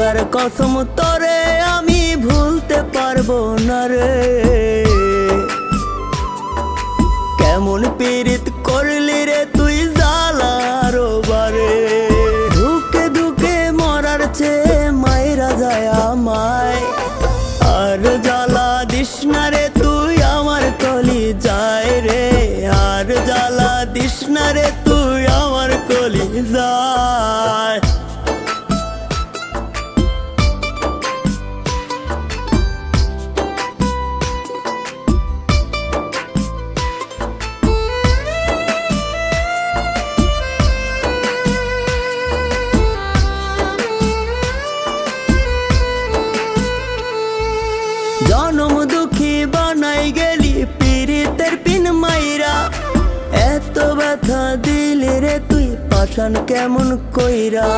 খোদার কসম তোরে আমি ভুলতে পারবো না রে। কেমন পীড়িত করলি রে তুই জ্বালার বারে, ধুকে ধুকে মরার চেয়ে মায়েরা যায় আমায়। আর জ্বালা দিস না রে তুই আমার কলি যায় রে, আর জ্বালা দিস না রে তুই আমার কলি যায়। জনম দুঃখী বানাই গেলি পীড়িতের পিন মাইরা, এত ব্যথা দিলি রে তুই পাষাণ কেমন কইরা।